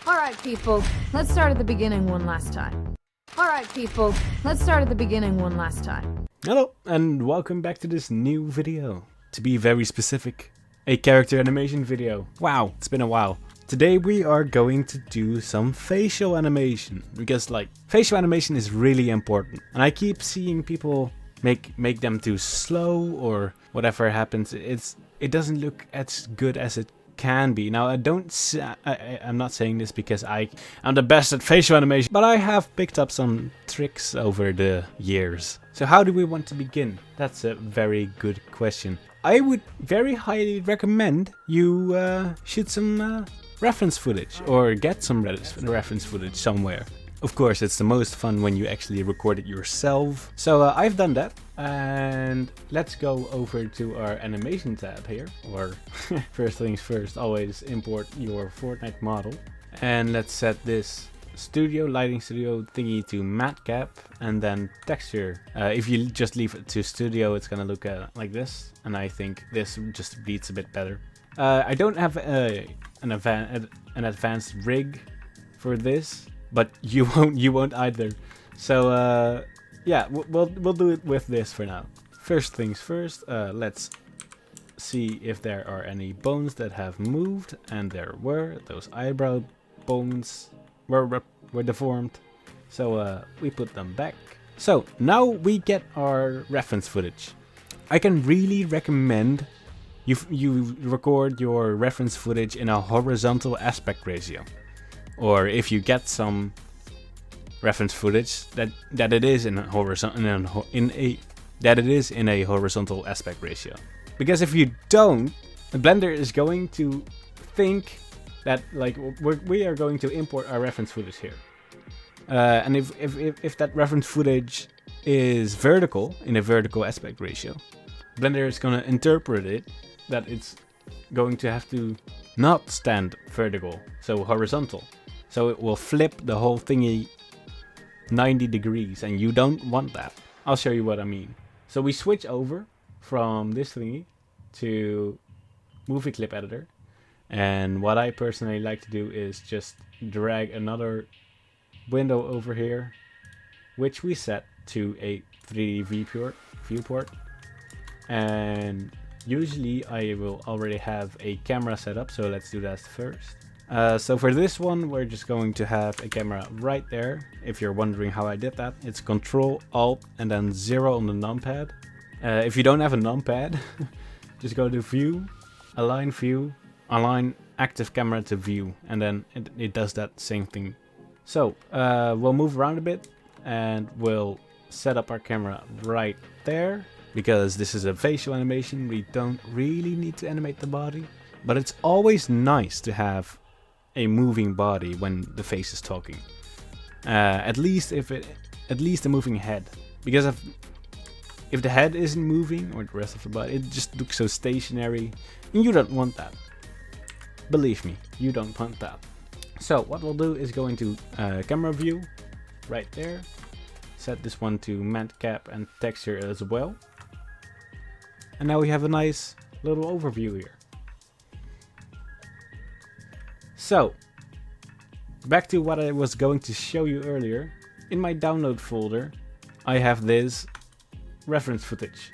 Alright people, let's start at the beginning one last time. Alright people, let's start at the beginning one last time. Hello, and welcome back to this new video. To be very specific, a character animation video. Wow, it's been a while. Today we are going to do some facial animation, because facial animation is really important. And I keep seeing people make them too slow or whatever happens. It doesn't look as good as it can be. Now I'm not saying this because I'm the best at facial animation, but I have picked up some tricks over the years. So how do we want to begin? That's a very good question. I would very highly recommend you shoot some reference footage or get some reference footage somewhere. Of course, it's the most fun when you actually record it yourself. So I've done that, and let's go over to our animation tab here. Or first things first, always import your Fortnite model. And let's set this lighting studio thingy to matte cap, and then texture. If you just leave it to studio, it's gonna look like this, and I think this just beats a bit better. I don't have an advanced rig for this, but you won't either. So yeah, we'll do it with this for now. First things first, let's see if there are any bones that have moved, and there were. Those eyebrow bones were deformed, so we put them back. So now we get our reference footage. I can really recommend you record your reference footage in a horizontal aspect ratio, or if you get some reference footage that it is in a horizontal aspect ratio. Because if you don't, the Blender is going to think that we are going to import our reference footage here, and if that reference footage is vertical in a vertical aspect ratio, Blender is going to interpret it that it's going to have to not stand vertical, so horizontal. So it will flip the whole thingy 90 degrees, and you don't want that. I'll show you what I mean. So we switch over from this thingy to movie clip editor, and what I personally like to do is just drag another window over here, which we set to a 3D viewport, and usually I will already have a camera set up, so let's do that first. So for this one, we're just going to have a camera right there. If you're wondering how I did that, it's Control, Alt, and then 0 on the numpad. If you don't have a numpad, just go to View, Align Active Camera to View, and then it does that same thing. So we'll move around a bit, and we'll set up our camera right there. Because this is a facial animation, we don't really need to animate the body. But it's always nice to have a moving body when the face is talking. At least a moving head. Because if the head isn't moving, or the rest of the body, it just looks so stationary. And you don't want that. Believe me, you don't want that. So what we'll do is go into camera view, right there. Set this one to matte cap and texture as well. And now we have a nice little overview here. So, back to what I was going to show you earlier. In my download folder, I have this reference footage.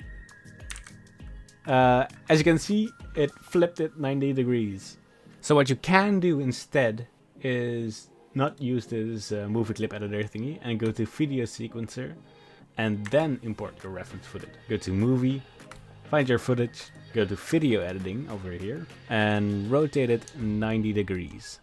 As you can see, it flipped it 90 degrees. So what you can do instead is not use this movie clip editor thingy and go to video sequencer and then import your reference footage. Go to movie, find your footage, go to video editing over here, and rotate it 90 degrees.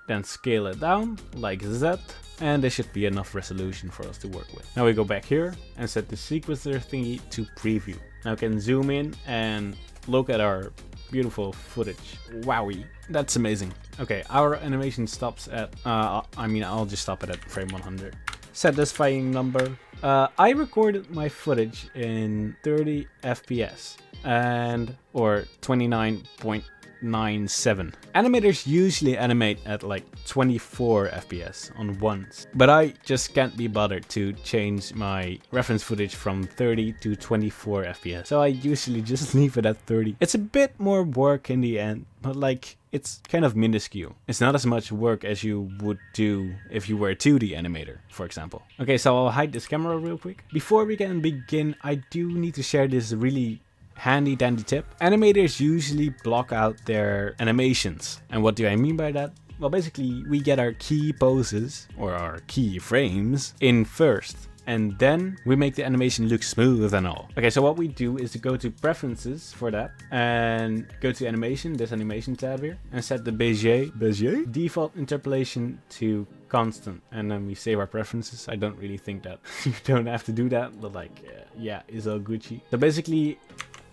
Then scale it down like that, and there should be enough resolution for us to work with. Now we go back here and set the sequencer thingy to preview. Now we can zoom in and look at our beautiful footage. Wowie, that's amazing. Okay, our animation stops at, I'll just stop it at frame 100. Satisfying number. I recorded my footage in 30 FPS. and or 29.97. Animators usually animate at like 24 FPS on ones, but I just can't be bothered to change my reference footage from 30 to 24 FPS, so I usually just leave it at 30. It's a bit more work in the end, but like, it's kind of minuscule. It's not as much work as you would do if you were a 2D animator, for example. Okay, so I'll hide this camera real quick. Before we can begin, I do need to share this really handy dandy tip. Animators usually block out their animations. And what do I mean by that? Well, basically, we get our key poses, or our key frames, in first. And then we make the animation look smooth and all. Okay, so what we do is to go to preferences for that and go to animation, this animation tab here, and set the Bezier default interpolation to constant. And then we save our preferences. I don't really think that you don't have to do that, but like, yeah, it's all Gucci. So basically,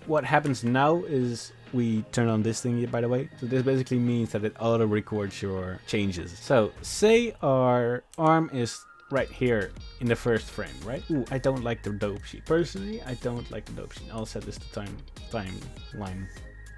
what happens now is we turn on this thing here, by the way. So this basically means that it auto records your changes. So say our arm is right here in the first frame, right? Ooh, I don't like the dope sheet. Personally, I don't like the dope sheet. I'll set this to timeline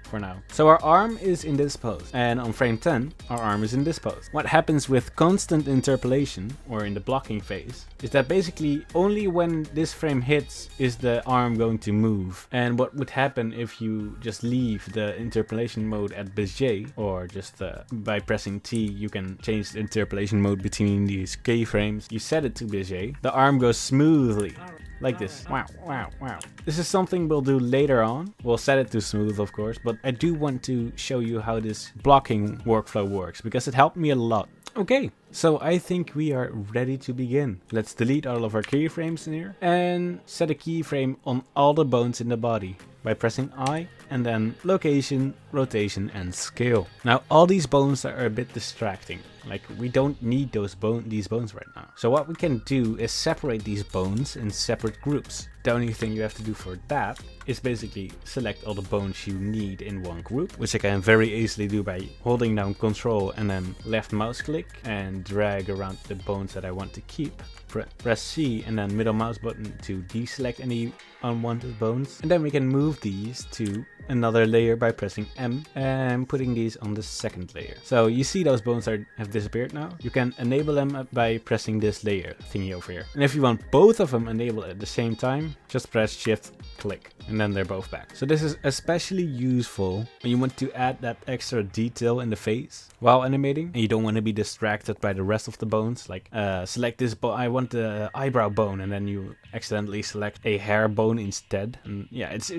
for now. So our arm is in this pose, and on frame 10, our arm is in this pose. What happens with constant interpolation, or in the blocking phase, is that basically only when this frame hits is the arm going to move. And what would happen if you just leave the interpolation mode at Bezier, or just by pressing T, you can change the interpolation mode between these keyframes. You set it to Bezier, the arm goes smoothly. Like this. Wow, wow, wow. This is something we'll do later on. We'll set it to smooth, of course, but I do want to show you how this blocking workflow works, because it helped me a lot. Okay, so I think we are ready to begin. Let's delete all of our keyframes in here and set a keyframe on all the bones in the body by pressing I and then location, rotation and scale. Now all these bones are a bit distracting. Like, we don't need these bones right now. So what we can do is separate these bones in separate groups. The only thing you have to do for that is basically select all the bones you need in one group, which I can very easily do by holding down Control and then left mouse click and drag around the bones that I want to keep. Press C and then middle mouse button to deselect any unwanted bones. And then we can move these to another layer by pressing M and putting these on the second layer. So you see those bones have disappeared now. You can enable them by pressing this layer thingy over here. And if you want both of them enabled at the same time, just press Shift click and then they're both back. So this is especially useful when you want to add that extra detail in the face while animating and you don't want to be distracted by the rest of the bones. Like select this bone, I want the eyebrow bone, and then you accidentally select a hair bone instead. And yeah, it's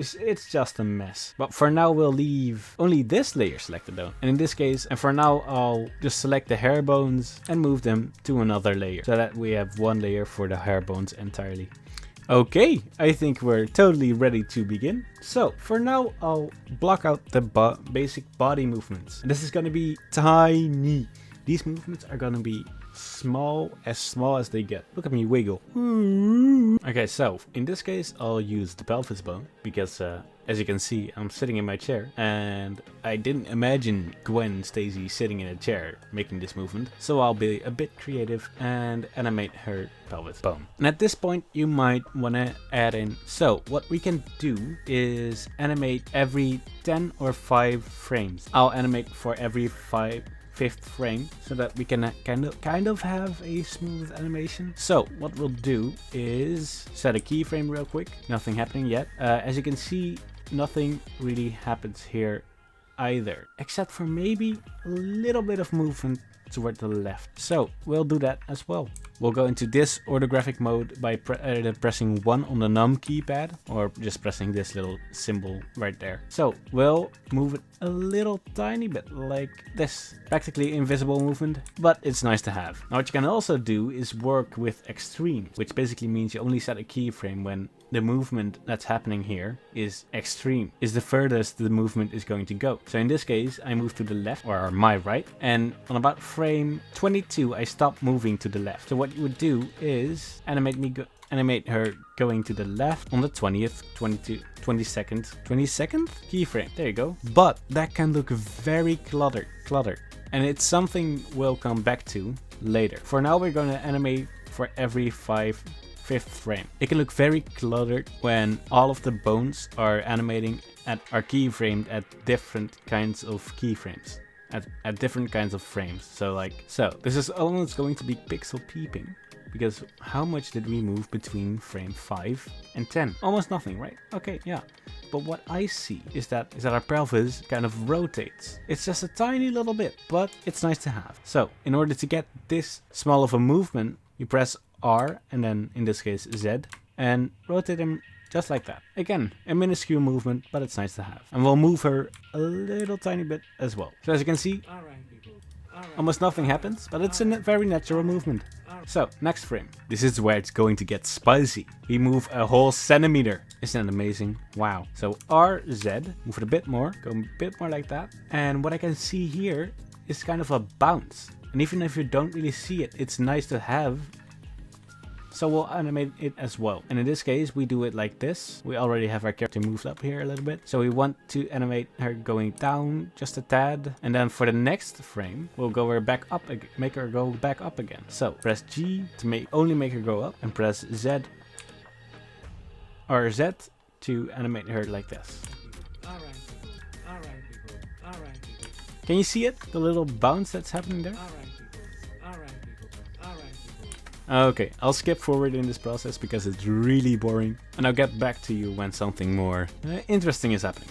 just a mess. But for now we'll leave only this layer selected though. And in this case, and for now I'll just select the hair bones and move them to another layer so that we have one layer for the hair bones entirely. Okay, I think we're totally ready to begin. So for now, I'll block out the basic body movements. And this is going to be tiny. These movements are going to be small as they get. Look at me wiggle. Okay, so in this case, I'll use the pelvis bone because as you can see, I'm sitting in my chair and I didn't imagine Gwen Stacy sitting in a chair making this movement. So I'll be a bit creative and animate her pelvis bone. And at this point, you might want to add in. So what we can do is animate every 10 or 5 frames. I'll animate for every 5th frame so that we can kind of have a smooth animation. So what we'll do is set a keyframe real quick. Nothing happening yet. As you can see, nothing really happens here either, except for maybe a little bit of movement toward the left. So we'll do that as well. We'll go into this orthographic mode by pressing 1 on the num keypad, or just pressing this little symbol right there. So we'll move it a little tiny bit like this. Practically invisible movement, but it's nice to have. Now what you can also do is work with extreme, which basically means you only set a keyframe when the movement that's happening here is extreme, is the furthest the movement is going to go. So in this case, I move to the left, or my right, and on about frame 22, I stop moving to the left. So what you would do is animate her going to the left on the 20th, 22nd keyframe. There you go. But that can look very cluttered. And it's something we'll come back to later. For now, we're going to animate for every 5th frame. It can look very cluttered when all of the bones are animating are keyframed at different kinds of keyframes. At different kinds of frames. So this is almost going to be pixel peeping. Because how much did we move between frame 5 and 10? Almost nothing, right? Okay, yeah. But what I see is that our pelvis kind of rotates. It's just a tiny little bit, but it's nice to have. So in order to get this small of a movement, you press R and then in this case Z and rotate him just like that. Again, a minuscule movement, but it's nice to have. And we'll move her a little tiny bit as well. So as you can see, almost nothing happens, but it's a very natural movement. So, next frame. This is where it's going to get spicy. We move a whole centimeter. Isn't that amazing? Wow. So RZ, move it a bit more, go a bit more like that. And what I can see here is kind of a bounce. And even if you don't really see it, it's nice to have. So we'll animate it as well. And in this case, we do it like this. We already have our character moved up here a little bit. So we want to animate her going down just a tad. And then for the next frame, we'll go her back up, make her go back up again. So press G to only make her go up, and press Z or Z to animate her like this. Can you see it? The little bounce that's happening there? Okay, I'll skip forward in this process because it's really boring, and I'll get back to you when something more interesting is happening.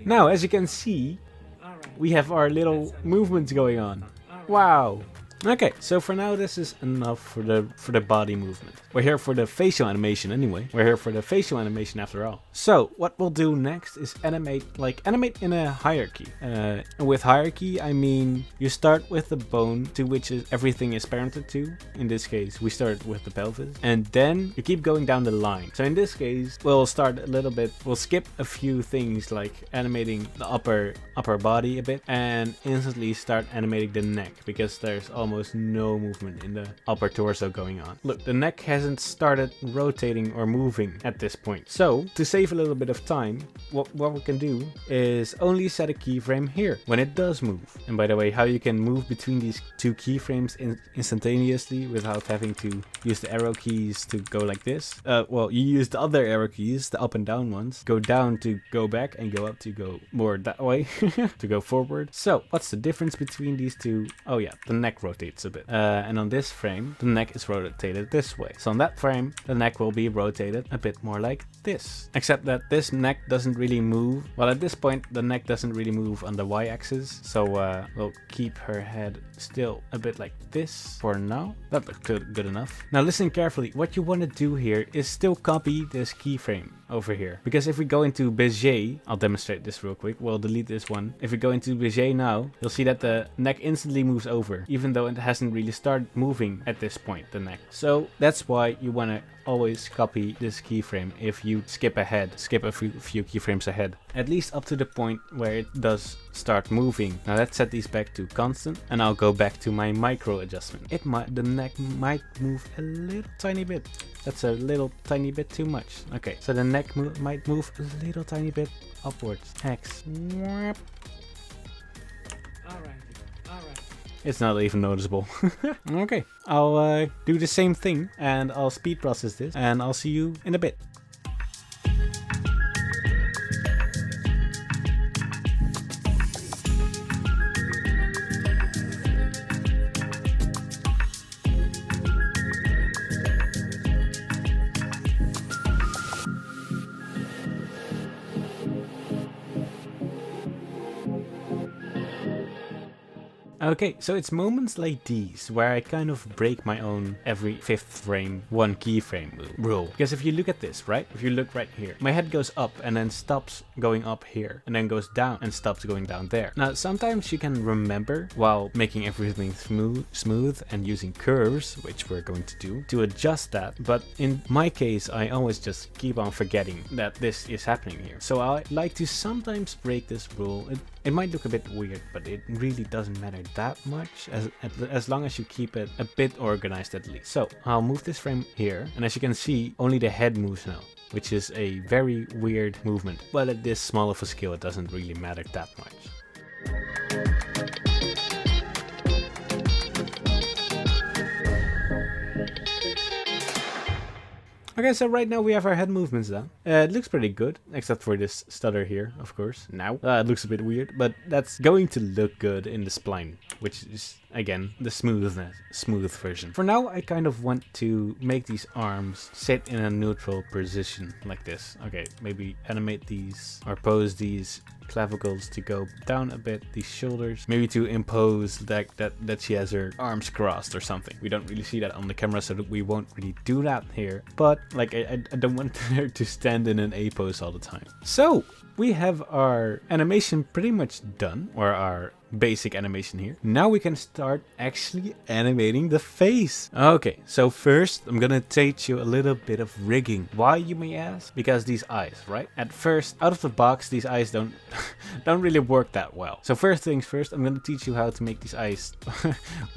Now, as you can see, we have our little movements going on. Wow. Okay, so for now this is enough for the body movement. We're here for the facial animation anyway. We're here for the facial animation after all. So what we'll do next is animate in a hierarchy. And with hierarchy, I mean you start with the bone to which everything is parented to. In this case, we start with the pelvis, and then you keep going down the line. So in this case, we'll start a little bit. We'll skip a few things like animating the upper body a bit, and instantly start animating the neck because there's almost no movement in the upper torso going on. Look, the neck hasn't started rotating or moving at this point. So to save a little bit of time, what we can do is only set a keyframe here when it does move. And by the way, how you can move between these two keyframes instantaneously without having to use the arrow keys to go like this. Well, you use the other arrow keys, the up and down ones. Go down to go back and go up to go more that way to go forward. So what's the difference between these two? Oh yeah, the neck rotates a bit. And on this frame, the neck is rotated this way. So on that frame, the neck will be rotated a bit more like this. Except that this neck doesn't really move. Well, at this point, the neck doesn't really move on the y-axis. So we'll keep her head still a bit like this for now. That looks good enough. Now listen carefully. What you want to do here is still copy this keyframe over here. Because if we go into Bezier, I'll demonstrate this real quick. We'll delete this one. If we go into Bezier now, you'll see that the neck instantly moves over, even though it hasn't really started moving at this point, the neck. So that's why you want to always copy this keyframe if you skip a few keyframes ahead. At least up to the point where it does start moving. Now let's set these back to constant, and I'll go back to my micro adjustment. The neck might move a little tiny bit. That's a little tiny bit too much. Okay, so the neck might move a little tiny bit upwards. X. Alright. It's not even noticeable. Okay, I'll do the same thing and I'll speed process this, and I'll see you in a bit. Okay, so it's moments like these where I kind of break my own every 5th frame, 1 keyframe rule. Because if you look at this, right? If you look right here, my head goes up and then stops going up here, and then goes down and stops going down there. Now, sometimes you can remember while making everything smooth and using curves, which we're going to do, to adjust that. But in my case, I always just keep on forgetting that this is happening here. So I like to sometimes break this rule. It might look a bit weird, but it really doesn't matter that much as long as you keep it a bit organized at least. So I'll move this frame here, and as you can see, only the head moves now, which is a very weird movement. But at this small of a scale, it doesn't really matter that much. Okay, so right now we have our head movements done. It looks pretty good, except for this stutter here, of course. Now, it looks a bit weird, but that's going to look good in the spline, which is, again, the smooth version. For now, I kind of want to make these arms sit in a neutral position, like this. Okay, maybe animate these, or pose these clavicles to go down a bit, these shoulders, maybe to impose that she has her arms crossed or something. We don't really see that on the camera, so that we won't really do that here, but like I don't want her to stand in an A pose all the time. So we have our animation pretty much done, or our basic animation here. Now we can start actually animating the face. Okay, so first I'm gonna teach you a little bit of rigging. Why, you may ask? Because these eyes, right? At first, out of the box, these eyes don't really work that well. So first things first, I'm gonna teach you how to make these eyes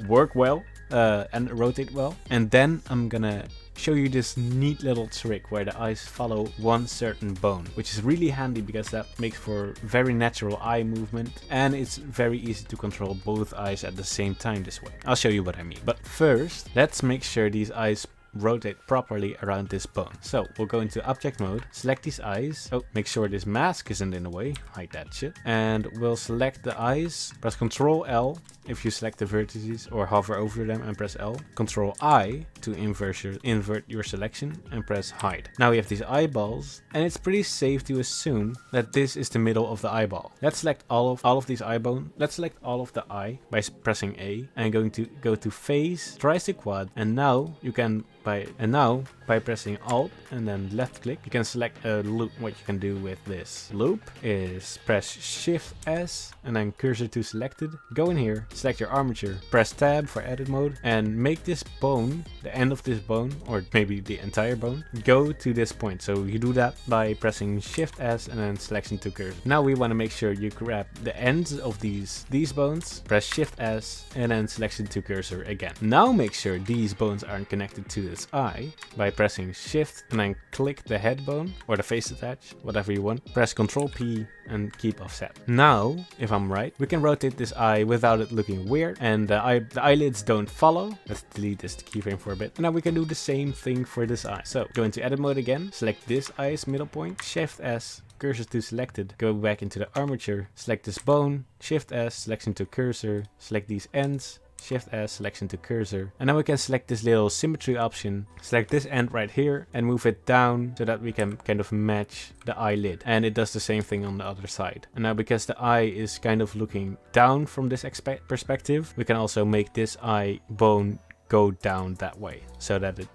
work well and rotate well. And then I'm gonna show you this neat little trick where the eyes follow one certain bone, which is really handy because that makes for very natural eye movement, and it's very easy to control both eyes at the same time this way. I'll show you what I mean. But first, let's make sure these eyes rotate properly around this bone. So we'll go into object mode, select these eyes. Oh, make sure this mask isn't in the way, hide that shit. And we'll select the eyes, press Ctrl L if you select the vertices, or hover over them and press L. Ctrl I to invert your selection and press hide. Now we have these eyeballs, and it's pretty safe to assume that this is the middle of the eyeball. Let's select all of these eye bone. Let's select all of the eye by pressing A and going to go to face, tries to quad, and now you can by pressing Alt and then left click, you can select a loop. What you can do with this loop is press Shift S and then cursor to selected. Go in here, select your armature, press Tab for edit mode, and make this bone, the end of this bone, or maybe the entire bone, go to this point. So you do that by pressing Shift S and then selection to cursor. Now we want to make sure you grab the ends of these bones, press Shift S and then selection to cursor again. Now make sure these bones aren't connected to this eye by pressing Shift and then click the head bone or the face attach, whatever you want. Press Ctrl P and keep offset. Now, if I'm right, we can rotate this eye without it looking weird, and the eyelids don't follow. Let's delete this keyframe for a bit. And now we can do the same thing for this eye. So go into edit mode again, select this eye's middle point, Shift S, cursor to selected, go back into the armature, select this bone, Shift S, selection to cursor, select these ends, Shift S, selection to cursor, and then we can select this little symmetry option, select this end right here and move it down so that we can kind of match the eyelid, and it does the same thing on the other side. And now because the eye is kind of looking down from this perspective, we can also make this eye bone go down that way so that it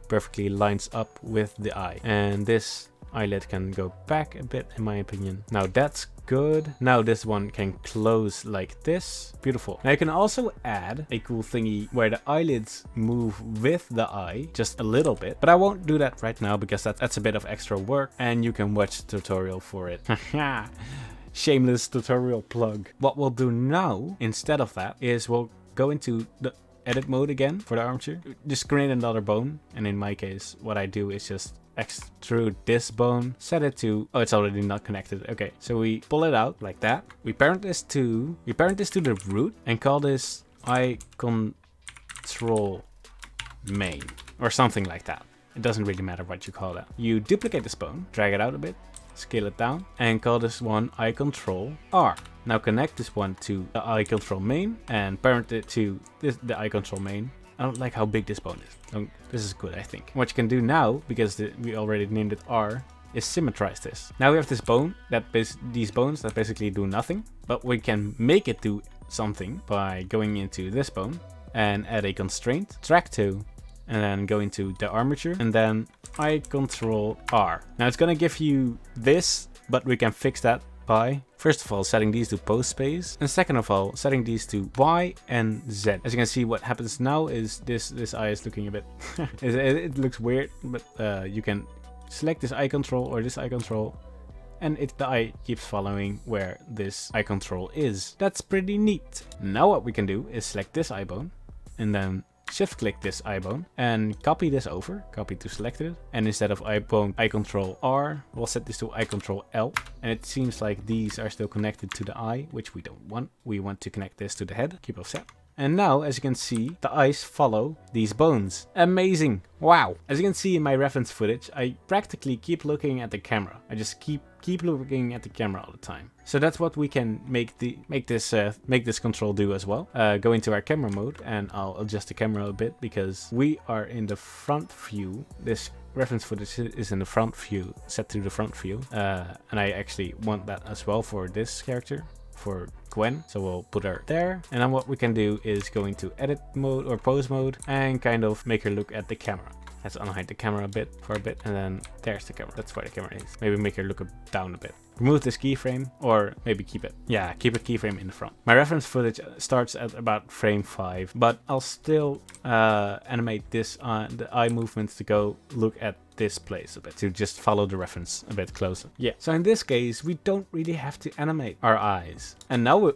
perfectly lines up with the eye, and this eyelid can go back a bit in my opinion. Now that's good. Now this one can close like this. Beautiful. Now you can also add a cool thingy where the eyelids move with the eye just a little bit, but I won't do that right now because that's a bit of extra work, and you can watch the tutorial for it. Shameless tutorial plug. What we'll do now instead of that is we'll go into the edit mode again for the armature, just create another bone, and in my case what I do is just extrude this bone, set it to, oh, it's already not connected. Okay, so we pull it out like that. We parent this to the root and call this eye control main or something like that. It doesn't really matter what you call that. You duplicate this bone, drag it out a bit, scale it down, and call this one eye control R. Now connect this one to the eye control main and parent it to the eye control main. I don't like how big this bone is. This is good, I think. What you can do now, because we already named it R, is symmetrize this. Now we have this bone these bones that basically do nothing, but we can make it do something by going into this bone and add a constraint, track 2, and then go into the armature, and then I control R. Now it's gonna give you this, but we can fix that by, first of all, setting these to pose space, and second of all, setting these to Y and Z. As you can see, what happens now is this eye is looking a bit, it looks weird, but you can select this eye control or this eye control, and the eye keeps following where this eye control is. That's pretty neat. Now what we can do is select this eye bone, and then shift click this eye bone and copy this over, copy to selected, and instead of eye bone eye control R, we'll set this to eye control L, and it seems like these are still connected to the eye, which we don't want. We want to connect this to the head, keep offset. And now, as you can see, the eyes follow these bones. Amazing! Wow! As you can see in my reference footage, I practically keep looking at the camera. I just keep looking at the camera all the time. So that's what we can make this control do as well. Go into our camera mode, and I'll adjust the camera a bit because we are in the front view. This reference footage is in the front view, set to the front view, and I actually want that as well for this character, for Gwen, so we'll put her there. And then what we can do is go into edit mode or pose mode and kind of make her look at the camera. Let's unhide the camera for a bit, and then there's the camera. That's where the camera is. Maybe make her look down a bit. Remove this keyframe, or maybe keep it. Yeah, keep a keyframe in the front. My reference footage starts at about frame 5, but I'll still animate this the eye movements to go look at this place a bit, to just follow the reference a bit closer. Yeah. So in this case, we don't really have to animate our eyes. And now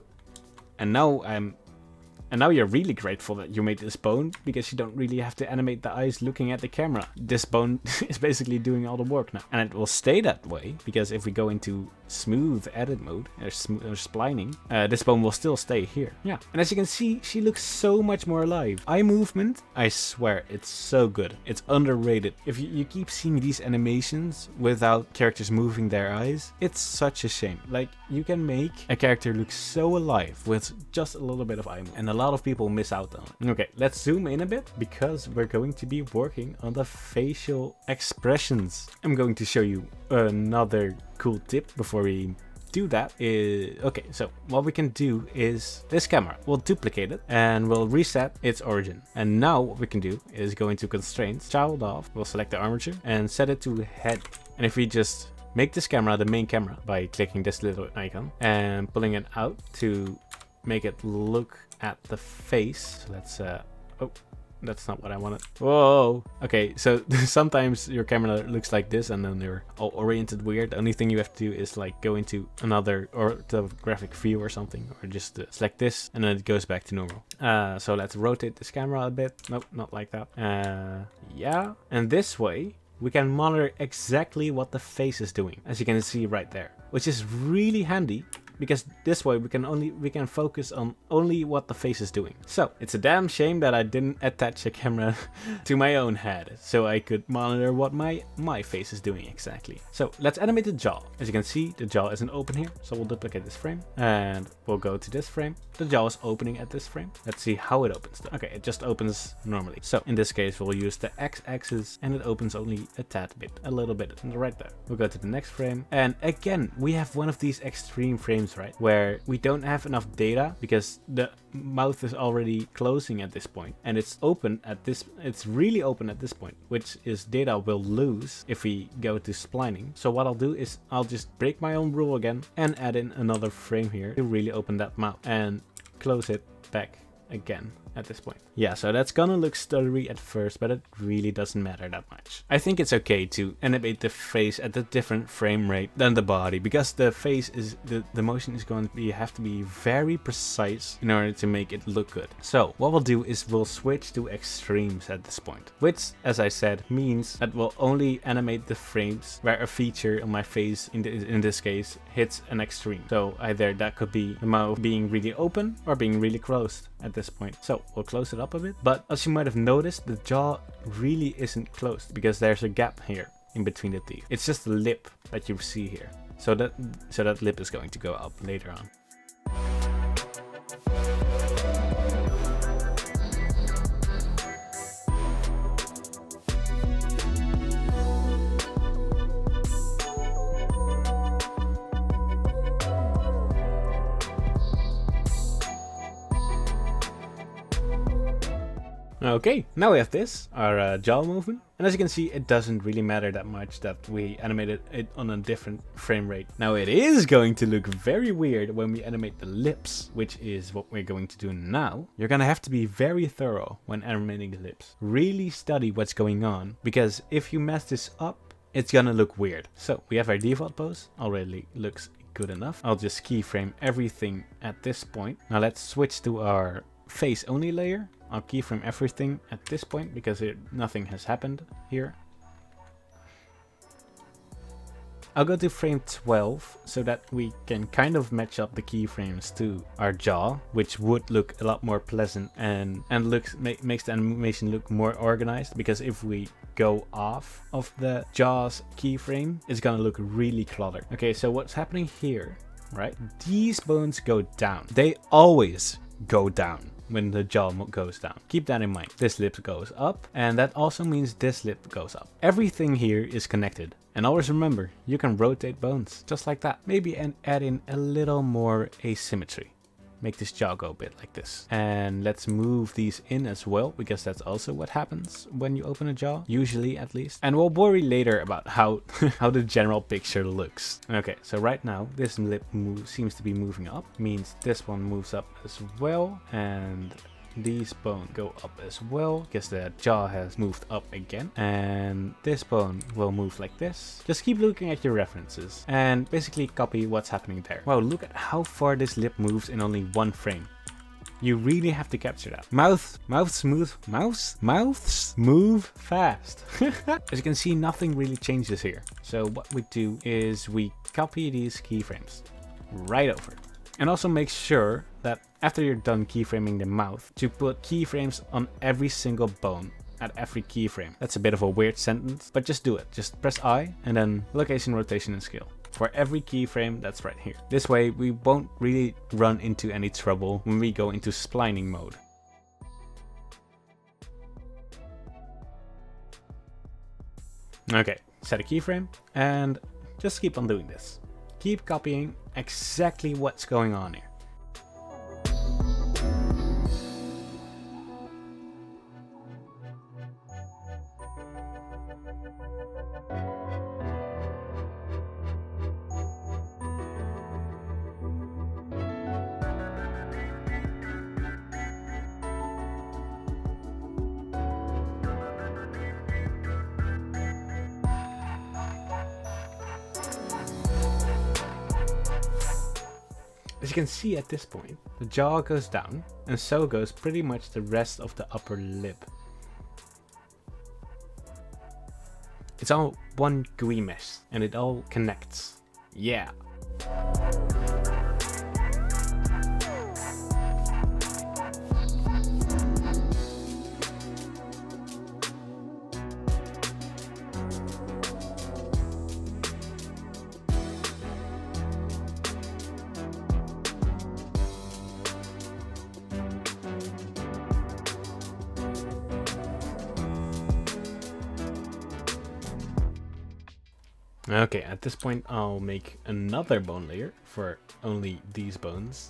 you're really grateful that you made this bone, because you don't really have to animate the eyes looking at the camera. This bone is basically doing all the work now. And it will stay that way, because if we go into smooth edit mode, or splining, this bone will still stay here. Yeah. And as you can see, she looks so much more alive. Eye movement, I swear, it's so good. It's underrated. If you keep seeing these animations without characters moving their eyes, it's such a shame. Like, you can make a character look so alive with just a little bit of eye movement. And a lot of people miss out on it. Okay, let's zoom in a bit, because we're going to be working on the facial expressions. I'm going to show you another cool tip before we do that. Okay, so what we can do is this camera. We'll duplicate it and we'll reset its origin. And now what we can do is go into constraints, child off, we'll select the armature and set it to head. And if we just make this camera the main camera by clicking this little icon and pulling it out to make it look at the face. So let's oh, that's not what I wanted. Whoa. Okay, so sometimes your camera looks like this and then they're all oriented weird. The only thing you have to do is like go into another orthographic view or something, or just select this and then it goes back to normal. So let's rotate this camera a bit. Nope, not like that. Yeah, and this way we can monitor exactly what the face is doing, as you can see right there, which is really handy, because this way we can focus on only what the face is doing. So it's a damn shame that I didn't attach a camera to my own head, so I could monitor what my face is doing exactly. So let's animate the jaw. As you can see, the jaw isn't open here, so we'll duplicate this frame and we'll go to this frame. The jaw is opening at this frame. Let's see how it opens though. Okay, it just opens normally. So in this case, we'll use the x-axis and it opens only a tad bit, a little bit right there. We'll go to the next frame, and again we have one of these extreme frames, right, where we don't have enough data because the mouth is already closing at this point, and it's really open at this point, which is data we'll lose if we go to splining. So what I'll do is I'll just break my own rule again and add in another frame here to really open that mouth and close it back again at this point. Yeah, so that's gonna look stuttery at first, but it really doesn't matter that much. I think it's okay to animate the face at a different frame rate than the body, because the face is, the motion is going to be, have to be very precise in order to make it look good. So what we'll do is we'll switch to extremes at this point, which, as I said, means that we'll only animate the frames where a feature on my face, in this case, hits an extreme. So either that could be the mouth being really open or being really closed at this point. So we'll close it up a bit, but as you might have noticed, the jaw really isn't closed because there's a gap here in between the teeth. It's just the lip that you see here. So that lip is going to go up later on. Okay, now we have this, our jaw movement. And as you can see, it doesn't really matter that much that we animated it on a different frame rate. Now it is going to look very weird when we animate the lips, which is what we're going to do now. You're gonna have to be very thorough when animating the lips. Really study what's going on, because if you mess this up, it's gonna look weird. So we have our default pose, already looks good enough. I'll just keyframe everything at this point. Now let's switch to our face only layer. I'll keyframe everything at this point because nothing has happened here. I'll go to frame 12 so that we can kind of match up the keyframes to our jaw, which would look a lot more pleasant and makes the animation look more organized, because if we go off of the jaw's keyframe, it's gonna look really cluttered. Okay, so what's happening here, right? These bones go down. They always go down when the jaw goes down. Keep that in mind. This lip goes up, and that also means this lip goes up. Everything here is connected. And always remember, you can rotate bones just like that. Maybe add in a little more asymmetry. Make this jaw go a bit like this. And let's move these in as well, because that's also what happens when you open a jaw, usually at least. And we'll worry later about how how the general picture looks. Okay, so right now this lip seems to be moving up, means this one moves up as well, and these bones go up as well, because the jaw has moved up again, and this bone will move like this. Just keep looking at your references and basically copy what's happening there. Wow, look at how far this lip moves in only one frame. You really have to capture that. Mouths move fast. As you can see, nothing really changes here. So what we do is we copy these keyframes right over. And also make sure that after you're done keyframing the mouth, to put keyframes on every single bone at every keyframe. That's a bit of a weird sentence, but just do it. Just press I and then location, rotation, and scale for every keyframe that's right here. This way we won't really run into any trouble when we go into splining mode. Okay, set a keyframe and just keep on doing this. Keep copying exactly what's going on here. As you can see at this point, the jaw goes down, and so goes pretty much the rest of the upper lip. It's all one gooey mesh, and it all connects. Yeah! Okay, at this point I'll make another bone layer for only these bones,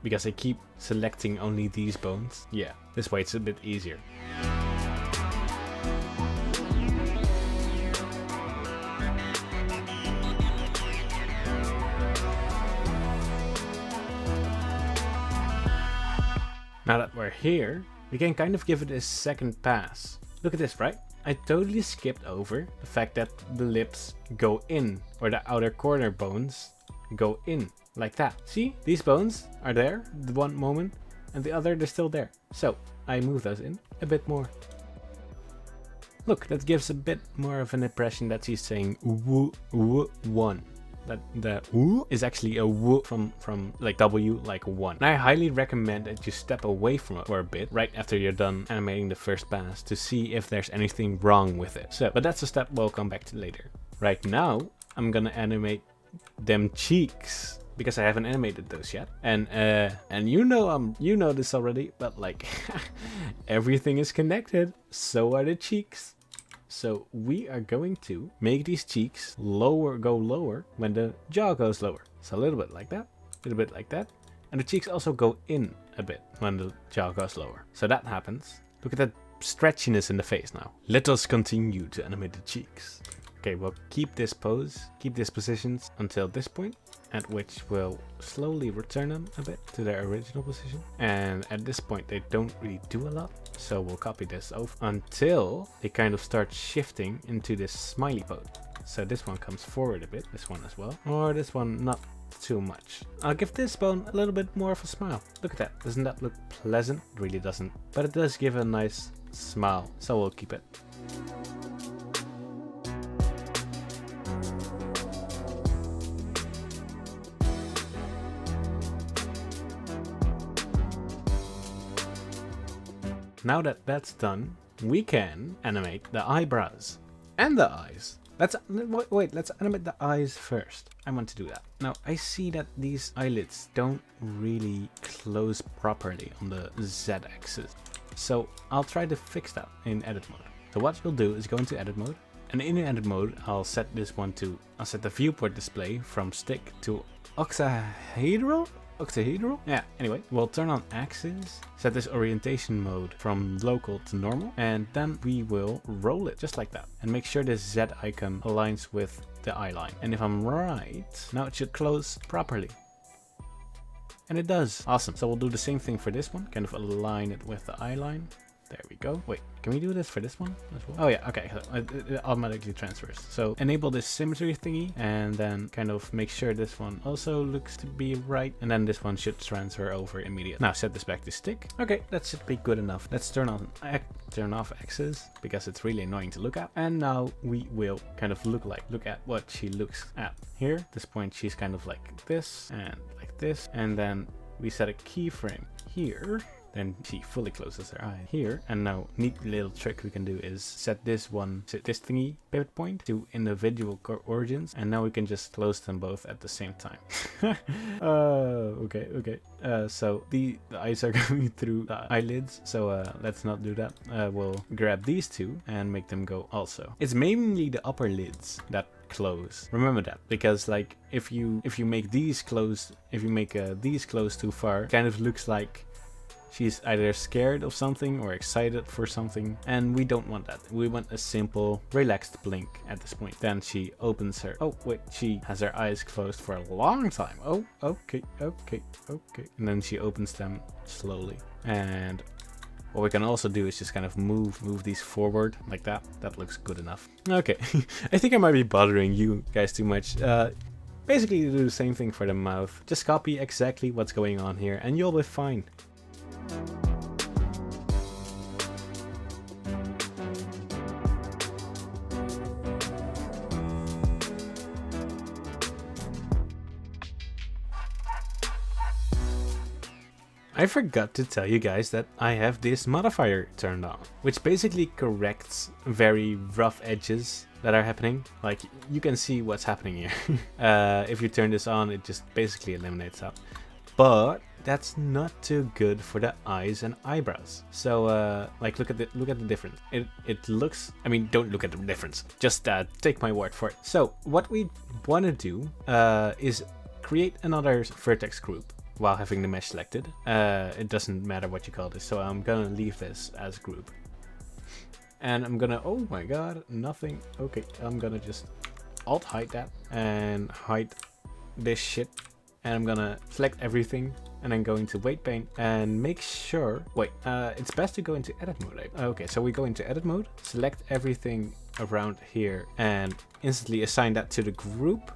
because I keep selecting only these bones. Yeah, this way it's a bit easier. Now that we're here, we can kind of give it a second pass. Look at this, right? I totally skipped over the fact that the lips go in, or the outer corner bones go in, like that. See? These bones are there, the one moment, and the other, they're still there. So, I move those in a bit more. Look, that gives a bit more of an impression that he's saying woo, woo, one. That the woo is actually a woo from like W, like one. And I highly recommend that you step away from it for a bit right after you're done animating the first pass to see if there's anything wrong with it. So, but that's a step we'll come back to later. Right now, I'm gonna animate them cheeks, because I haven't animated those yet. And you know this already, but like everything is connected. So are the cheeks. So we are going to make these cheeks go lower when the jaw goes lower. So a little bit like that, a little bit like that. And the cheeks also go in a bit when the jaw goes lower. So that happens. Look at that stretchiness in the face now. Let us continue to animate the cheeks. Okay, we'll keep this pose, keep these positions until this point, at which we'll slowly return them a bit to their original position. And at this point they don't really do a lot, so we'll copy this over until they kind of start shifting into this smiley pose. So this one comes forward a bit, this one as well, or this one not too much. I'll give this bone a little bit more of a smile. Look at that, doesn't that look pleasant? It really doesn't, but it does give a nice smile, so we'll keep it. Now that that's done, we can animate the eyebrows and the eyes. Let's animate the eyes first. I want to do that. Now I see that these eyelids don't really close properly on the Z-axis. So I'll try to fix that in edit mode. So what you'll do is go into edit mode, and in edit mode I'll set this one to, I'll set the viewport display from stick to octahedral? Yeah, anyway, we'll turn on axis, set this orientation mode from local to normal, and then we will roll it just like that. And make sure this Z icon aligns with the eye line. And if I'm right, now it should close properly. And it does. Awesome. So we'll do the same thing for this one, kind of align it with the eye line. There we go. Wait, can we do this for this one as well? Oh yeah, okay, it automatically transfers. So enable this symmetry thingy and then kind of make sure this one also looks to be right. And then this one should transfer over immediately. Now set this back to stick. Okay, that should be good enough. Let's turn off axis because it's really annoying to look at. And now we will kind of look at what she looks at here. At this point, she's kind of like this and like this. And then we set a keyframe here. Then she fully closes her eye here. And now neat little trick we can do is set this thingy pivot point to individual origins, and now we can just close them both at the same time. Okay. So the eyes are going through the eyelids, so let's not do that. We'll grab these two and make them go also. It's mainly the upper lids that close. Remember that, because like if you make these closed, if you make these closed too far, it kind of looks like she's either scared of something or excited for something, and we don't want that. We want a simple, relaxed blink at this point. Then she opens her... Oh, wait, she has her eyes closed for a long time. Oh, okay. And then she opens them slowly. And what we can also do is just kind of move these forward like that. That looks good enough. Okay, I think I might be bothering you guys too much. Basically, you do the same thing for the mouth. Just copy exactly what's going on here, and you'll be fine. I forgot to tell you guys that I have this modifier turned on, which basically corrects very rough edges that are happening. Like, you can see what's happening here. If you turn this on, it just basically eliminates that. But that's not too good for the eyes and eyebrows. So like look at the difference. It looks, I mean, don't look at the difference, just take my word for it. So what we want to do is create another vertex group while having the mesh selected. It doesn't matter what you call this, so I'm gonna leave this as group. And I'm gonna, oh my god, nothing. Okay, I'm gonna just alt hide that and hide this shit. And I'm gonna select everything and then go into weight paint and make sure, wait, it's best to go into edit mode. Okay, so we go into edit mode, select everything around here and instantly assign that to the group.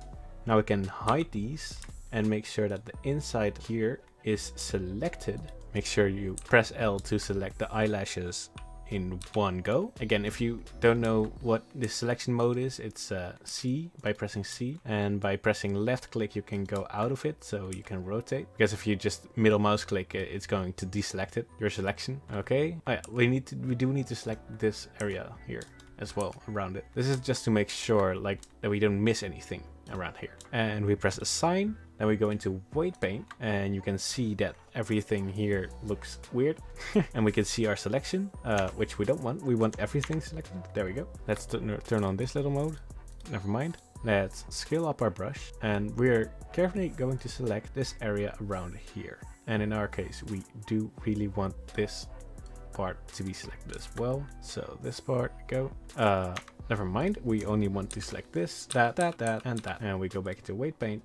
Now we can hide these and make sure that the inside here is selected. Make sure you press L to select the eyelashes in one go. Again, if you don't know what this selection mode is, it's C, by pressing C, and by pressing left click you can go out of it, so you can rotate, because if you just middle mouse click, it's going to deselect it, your selection. Okay, oh yeah, we do need to select this area here as well around it. This is just to make sure like that we don't miss anything around here. And we press assign. Then we go into weight paint and you can see that everything here looks weird. And we can see our selection, which we don't want. We want everything selected. There we go. Let's turn on this little mode. Never mind. Let's scale up our brush and we're carefully going to select this area around here. And in our case, we do really want this part to be selected as well. So this part, go. Never mind. We only want to select this, that, and that. And we go back to weight paint.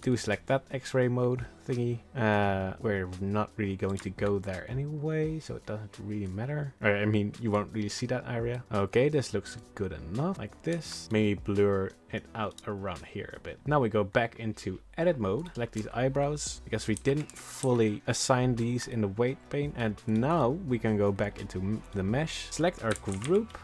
To select that X-ray mode thingy. We're not really going to go there anyway, so it doesn't really matter. I mean, you won't really see that area. Okay, this looks good enough, like this. Maybe blur it out around here a bit. Now we go back into edit mode, select these eyebrows, because we didn't fully assign these in the weight paint. And now we can go back into the mesh, select our group,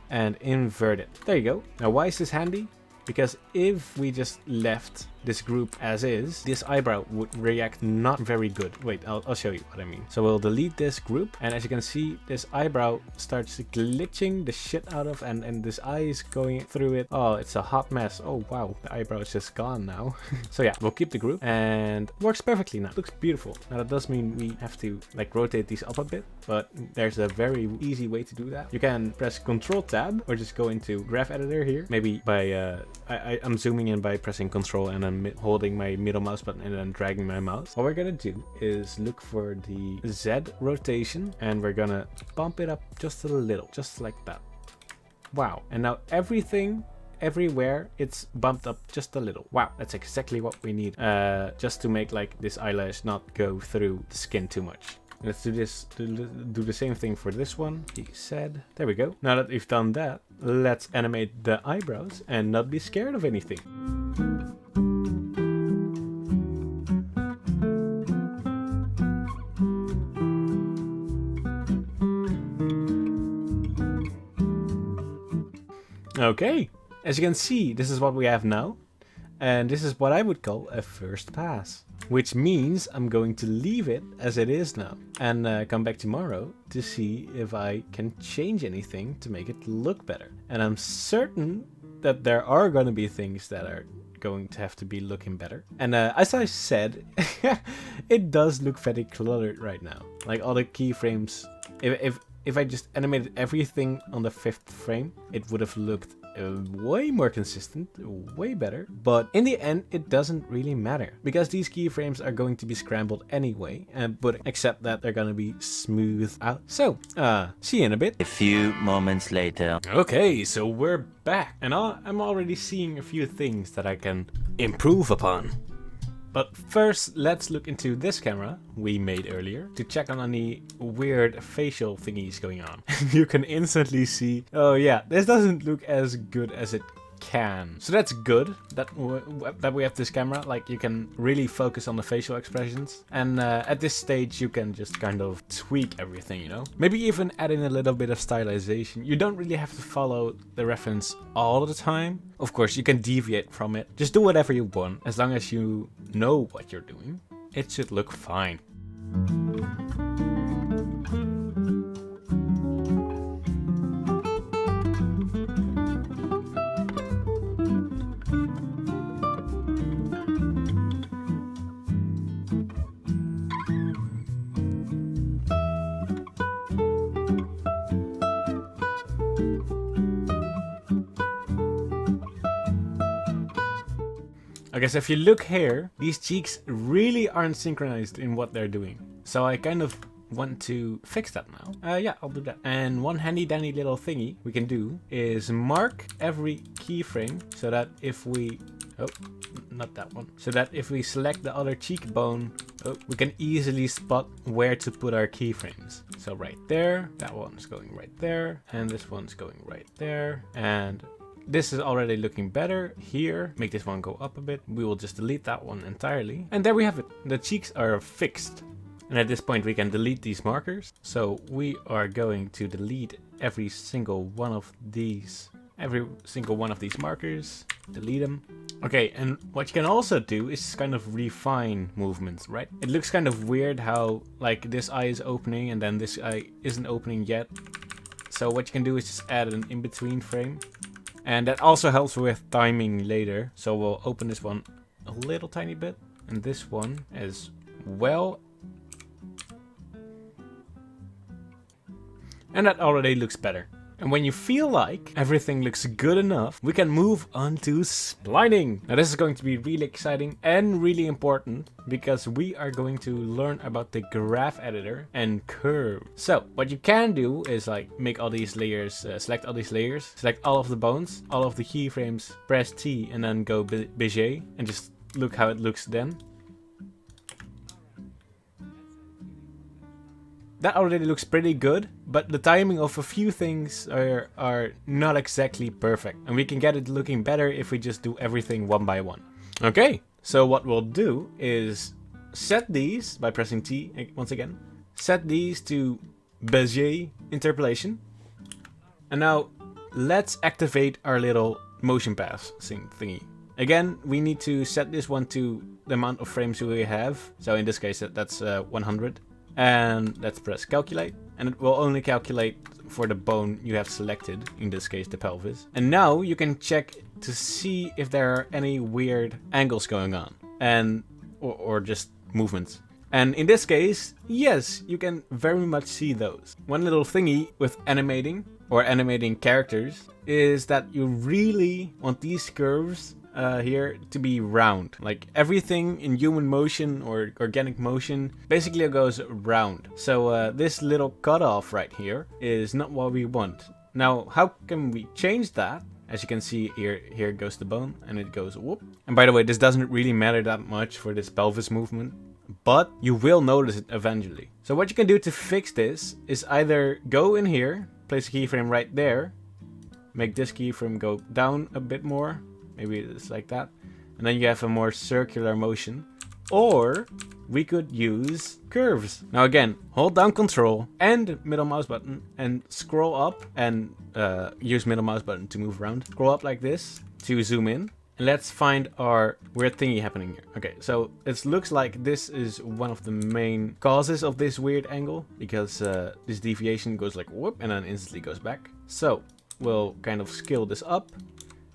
and invert it. There you go. Now why is this handy? Because if we just left this group as is, this eyebrow would react not very good. Wait, I'll show you what I mean. So we'll delete this group, and as you can see, this eyebrow starts glitching the shit out of, and this eye is going through it. Oh, it's a hot mess. Oh wow, the eyebrow is just gone now. So yeah, we'll keep the group, and it works perfectly now. Looks beautiful. Now that does mean we have to like rotate these up a bit, but there's a very easy way to do that. You can press Control Tab, or just go into Graph Editor here. Maybe by I'm zooming in by pressing Control and then holding my middle mouse button and then dragging my mouse. What we're gonna do is look for the Z rotation, and we're gonna bump it up just a little, just like that. Wow. And now everything, everywhere, it's bumped up just a little. Wow, that's exactly what we need, just to make like this eyelash not go through the skin too much. Let's do this, do the same thing for this one. He said, there we go. Now that we've done that, let's animate the eyebrows and not be scared of anything. Okay, as you can see, this is what we have now. And this is what I would call a first pass. Which means I'm going to leave it as it is now. And come back tomorrow to see if I can change anything to make it look better. And I'm certain that there are going to be things that are going to have to be looking better. And as I said, it does look very cluttered right now. Like all the keyframes. If I just animated everything on the 5th frame, it would have looked way more consistent, way better. But in the end, it doesn't really matter, because these keyframes are going to be scrambled anyway, but except that they're gonna be smoothed out. So, see you in a bit. A few moments later. Okay, so we're back, and I'm already seeing a few things that I can improve upon. But first, let's look into this camera we made earlier to check on any weird facial thingies going on. You can instantly see, oh yeah, this doesn't look as good as it can. So that's good that we have this camera, like you can really focus on the facial expressions. And at this stage you can just kind of tweak everything, you know? Maybe even add in a little bit of stylization. You don't really have to follow the reference all the time. Of course, you can deviate from it. Just do whatever you want. As long as you know what you're doing, it should look fine. Okay, so if you look here, these cheeks really aren't synchronized in what they're doing. So I kind of want to fix that now. Yeah, I'll do that. And one handy dandy little thingy we can do is mark every keyframe so that if we... Oh, not that one. So that if we select the other cheekbone, we can easily spot where to put our keyframes. So right there, that one's going right there, and this one's going right there, and this is already looking better here. Make this one go up a bit. We will just delete that one entirely. And there we have it. The cheeks are fixed. And at this point we can delete these markers. So we are going to delete every single one of these markers. Delete them. Okay, and what you can also do is kind of refine movements, right? It looks kind of weird how like this eye is opening and then this eye isn't opening yet. So what you can do is just add an in-between frame. And that also helps with timing later. So we'll open this one a little tiny bit. And this one as well. And that already looks better. And when you feel like everything looks good enough, we can move on to splining. Now this is going to be really exciting and really important because we are going to learn about the graph editor and curve. So what you can do is like make all these layers, select all these layers, select all of the bones, all of the keyframes, press T and then go Bezier and just look how it looks then. That already looks pretty good, but the timing of a few things are not exactly perfect. And we can get it looking better if we just do everything one by one. Okay, so what we'll do is set these by pressing T once again. Set these to Bezier interpolation. And now let's activate our little motion paths thingy. Again, we need to set this one to the amount of frames we have. So in this case, that's 100. And let's press calculate, and it will only calculate for the bone you have selected, in this case the pelvis. And now you can check to see if there are any weird angles going on, and or just movements. And in this case, yes, you can very much see those. One little thingy with animating or animating characters is that you really want these curves here to be round. Like everything in human motion or organic motion basically goes round. So this little cutoff right here is not what we want. Now, how can we change that? As you can see here goes the bone and it goes whoop. And by the way, this doesn't really matter that much for this pelvis movement, but you will notice it eventually. So what you can do to fix this is either go in here, place a keyframe right there, make this keyframe go down a bit more. Maybe it's like that. And then you have a more circular motion. Or we could use curves. Now again, hold down Control and middle mouse button and scroll up and use middle mouse button to move around. Scroll up like this to zoom in. And let's find our weird thingy happening here. Okay, so it looks like this is one of the main causes of this weird angle. Because this deviation goes like whoop and then instantly goes back. So we'll kind of scale this up.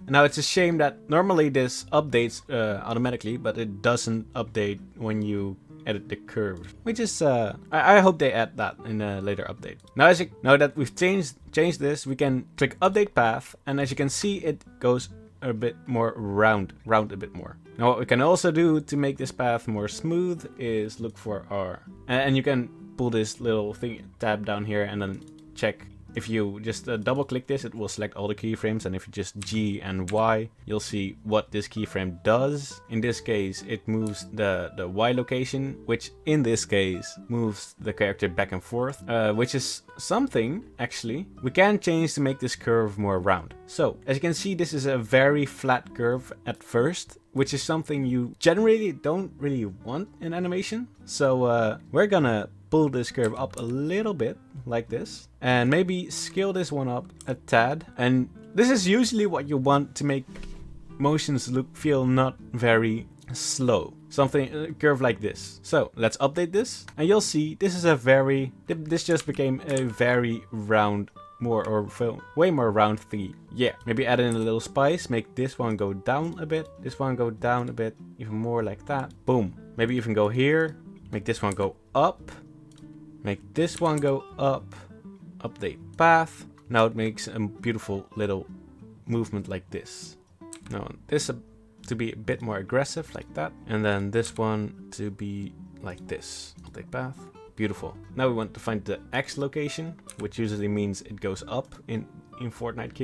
Now it's a shame that normally this updates automatically, but it doesn't update when you edit the curve. Which is, I hope they add that in a later update. Now that we've changed this, we can click update path, and as you can see, it goes a bit more round a bit more. Now what we can also do to make this path more smooth is look for our, and you can pull this little thing tab down here and then check. If you just double click this, it will select all the keyframes, and if you just G and Y, you'll see what this keyframe does. In this case, it moves the Y location, which in this case moves the character back and forth, which is something, actually, we can change to make this curve more round. So, as you can see, this is a very flat curve at first, which is something you generally don't really want in animation. So, we're gonna pull this curve up a little bit like this and maybe scale this one up a tad, and this is usually what you want to make motions feel not very slow, something curve like this. So let's update this and you'll see this is this just became a very round, way more round thingy. Yeah, maybe add in a little spice, make this one go down a bit, this one go down a bit, even more like that. Boom. Maybe even go here, make this one go up, make this one go up, update path. Now it makes a beautiful little movement like this. Now this to be a bit more aggressive like that. And then this one to be like this. Update path. Beautiful. Now we want to find the X location, which usually means it goes up in Fortnite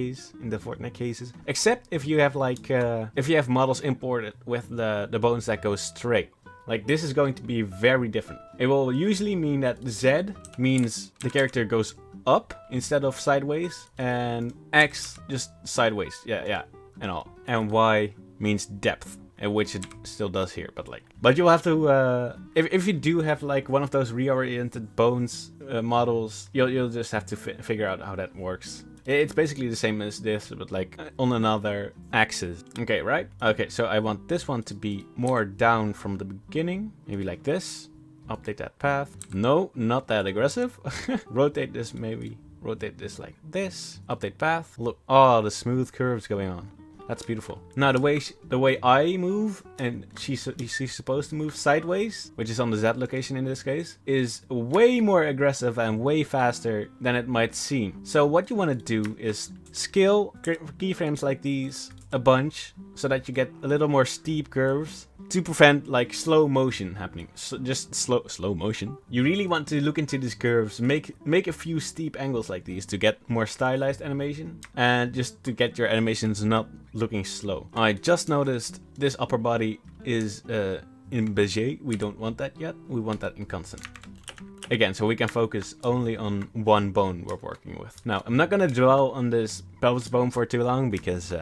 cases. Except if you have like, if you have models imported with the bones that go straight. Like this is going to be very different. It will usually mean that Z means the character goes up instead of sideways, and X just sideways. Yeah, and all. And Y means depth, which it still does here, but you'll have to if you do have like one of those reoriented bones models, you'll just have to figure out how that works. It's basically the same as this, but like on another axis. Okay, right? Okay, so I want this one to be more down from the beginning. Maybe like this. Update that path. No, not that aggressive. Rotate this maybe. Rotate this like this. Update path. Look, oh, the smooth curves going on. That's beautiful. Now the way I move, and she's supposed to move sideways, which is on the Z location in this case, is way more aggressive and way faster than it might seem. So what you want to do is scale keyframes like these a bunch so that you get a little more steep curves to prevent like slow motion happening. So just slow motion. You really want to look into these curves, make a few steep angles like these to get more stylized animation and just to get your animations not looking slow. I just noticed this upper body is in bezier. We don't want that yet. We want that in constant. Again, so we can focus only on one bone we're working with. Now, I'm not going to dwell on this pelvis bone for too long because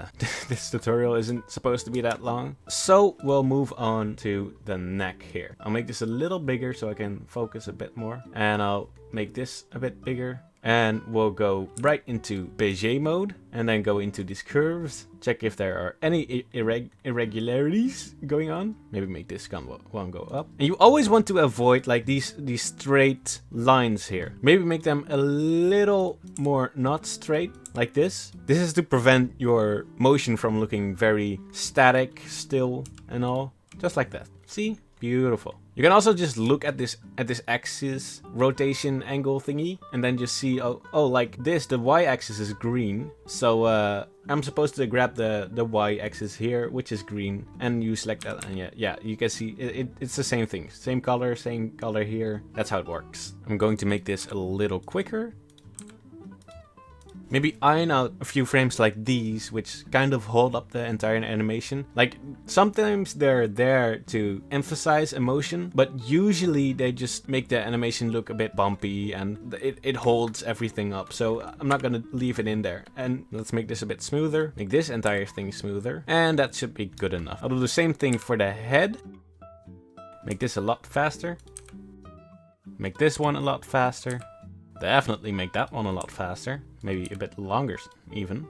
this tutorial isn't supposed to be that long. So we'll move on to the neck here. I'll make this a little bigger so I can focus a bit more. And I'll make this a bit bigger. And we'll go right into bezier mode and then go into these curves. Check if there are any irregularities going on. Maybe make this one go up. And you always want to avoid like these straight lines here. Maybe make them a little more not straight like this. This is to prevent your motion from looking very static, still and all. Just like that. See? Beautiful. You can also just look at this axis rotation angle thingy and then just see, oh like this, the y-axis is green. So I'm supposed to grab the y-axis here, which is green, and you select that, and yeah, you can see it's the same thing. Same color here. That's how it works. I'm going to make this a little quicker. Maybe iron out a few frames like these, which kind of hold up the entire animation. Like, sometimes they're there to emphasize emotion, but usually they just make the animation look a bit bumpy and it holds everything up. So I'm not gonna leave it in there. And let's make this a bit smoother. Make this entire thing smoother. And that should be good enough. I'll do the same thing for the head. Make this a lot faster. Make this one a lot faster. Definitely make that one a lot faster. Maybe a bit longer even.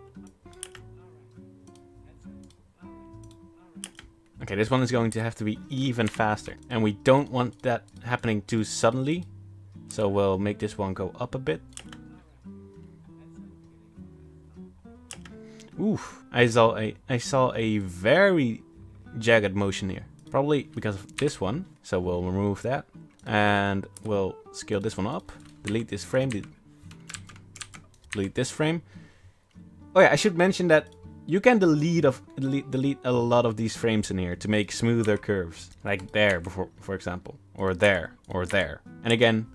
Okay, this one is going to have to be even faster. And we don't want that happening too suddenly. So we'll make this one go up a bit. Oof. I saw a very jagged motion here. Probably because of this one. So we'll remove that. And we'll scale this one up. Delete this frame. Delete this frame. Oh yeah, I should mention that you can delete a lot of these frames in here to make smoother curves. Like there, for example. Or there. Or there. And again,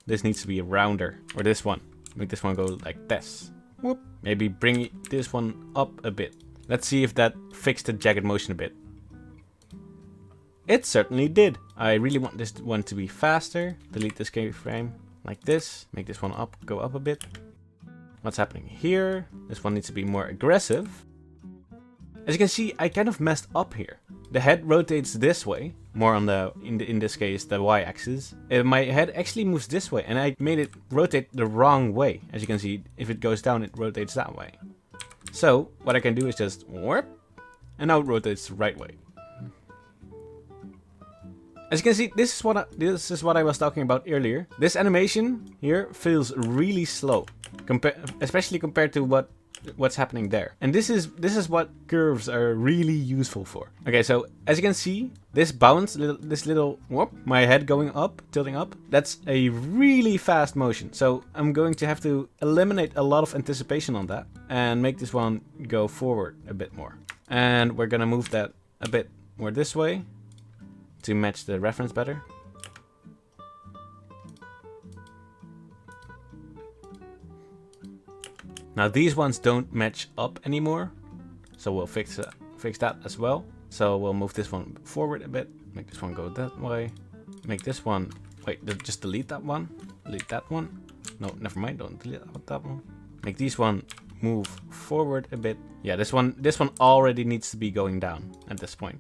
this needs to be rounder. Or this one. Make this one go like this. Whoop. Maybe bring this one up a bit. Let's see if that fixed the jagged motion a bit. It certainly did. I really want this one to be faster. Delete this keyframe. Like this, make this one go up a bit. What's happening here? This one needs to be more aggressive. As you can see, I kind of messed up here. The head rotates this way, more on in this case, the y-axis. My head actually moves this way, and I made it rotate the wrong way. As you can see, if it goes down, it rotates that way. So what I can do is just warp, and now it rotates the right way. As you can see, this is what I was talking about earlier. This animation here feels really slow, especially compared to what's happening there. And this is what curves are really useful for. Okay, so as you can see, this bounce, this little whoop, my head going up, tilting up, that's a really fast motion. So I'm going to have to eliminate a lot of anticipation on that and make this one go forward a bit more. And we're gonna move that a bit more this way to match the reference better. Now these ones don't match up anymore, so we'll fix that as well. So we'll move this one forward a bit, make this one go that way, make this one, wait, just delete that one, delete that one. No, never mind, don't delete that one. Make these one move forward a bit. Yeah, this one already needs to be going down at this point.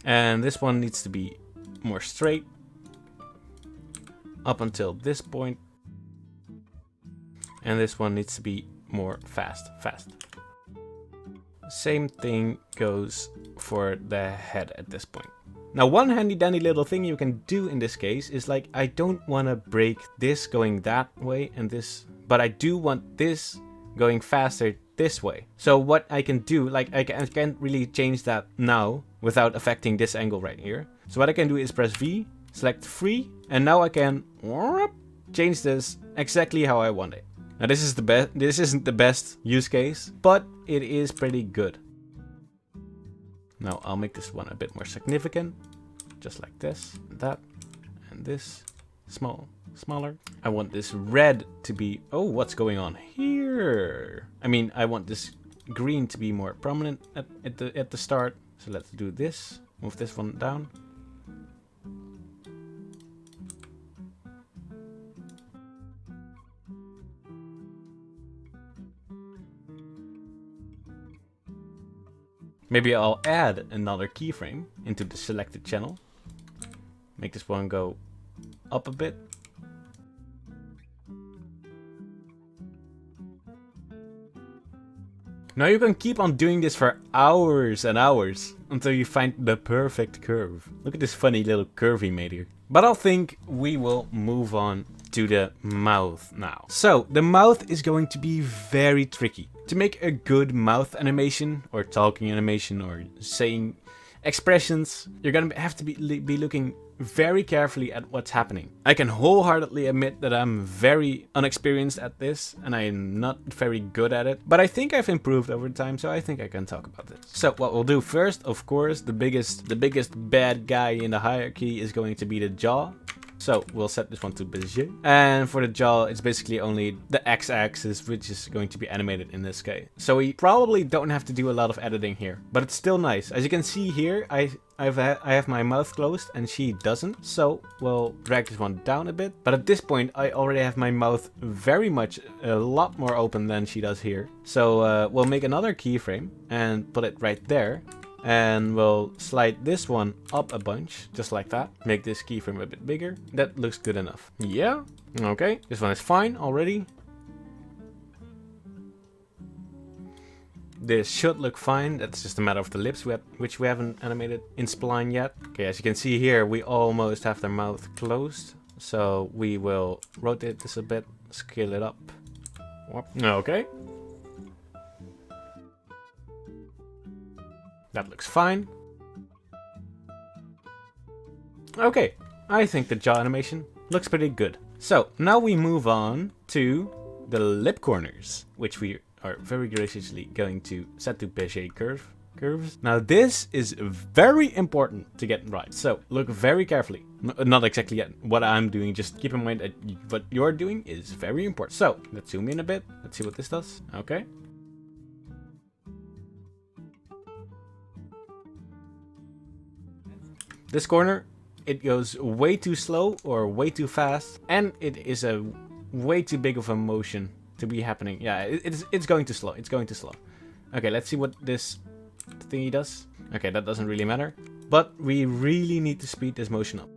And this one needs to be more straight up until this point. And this one needs to be more fast. Same thing goes for the head at this point. Now one handy dandy little thing you can do in this case is like, I don't want to break this going that way and this, but I do want this going faster this way. So what I can do, like I can't really change that now without affecting this angle right here. So what I can do is press V, select free, and now I can change this exactly how I want it. Now this is the best. This isn't the best use case, but it is pretty good. Now I'll make this one a bit more significant, just like this, and that, and this, smaller. I want this red to be, oh, what's going on here? I mean, I want this green to be more prominent at the start. So let's do this, move this one down. Maybe I'll add another keyframe into the selected channel. Make this one go up a bit. Now you can keep on doing this for hours and hours until you find the perfect curve. Look at this funny little curve he made here. But I think we will move on to the mouth now. So the mouth is going to be very tricky. To make a good mouth animation or talking animation or saying expressions, you're gonna have to be looking very carefully at what's happening. I can wholeheartedly admit that I'm very unexperienced at this and I'm not very good at it, but I think I've improved over time, so I think I can talk about this. So what we'll do first, of course, the biggest bad guy in the hierarchy is going to be the jaw. So we'll set this one to Bezier. And for the jaw, it's basically only the x-axis, which is going to be animated in this case. So we probably don't have to do a lot of editing here, but it's still nice. As you can see here, I have my mouth closed and she doesn't. So we'll drag this one down a bit. But at this point, I already have my mouth very much a lot more open than she does here. So we'll make another keyframe and put it right there. And we'll slide this one up a bunch, just like that. Make this keyframe a bit bigger. That looks good enough. Yeah, okay. This one is fine already. This should look fine. That's just a matter of the lips, which we haven't animated in Spline yet. Okay, as you can see here, we almost have their mouth closed. So we will rotate this a bit, scale it up. Okay. That looks fine. Okay, I think the jaw animation looks pretty good. So now we move on to the lip corners, which we are very graciously going to set to Bezier curves. Now this is very important to get right. So look very carefully. Not exactly at what I'm doing, just keep in mind that what you're doing is very important. So let's zoom in a bit. Let's see what this does. Okay. This corner, it goes way too slow or way too fast, and it is a way too big of a motion to be happening. Yeah, it's going too slow. It's going too slow. Okay, let's see what this thingy does. Okay, that doesn't really matter, but we really need to speed this motion up.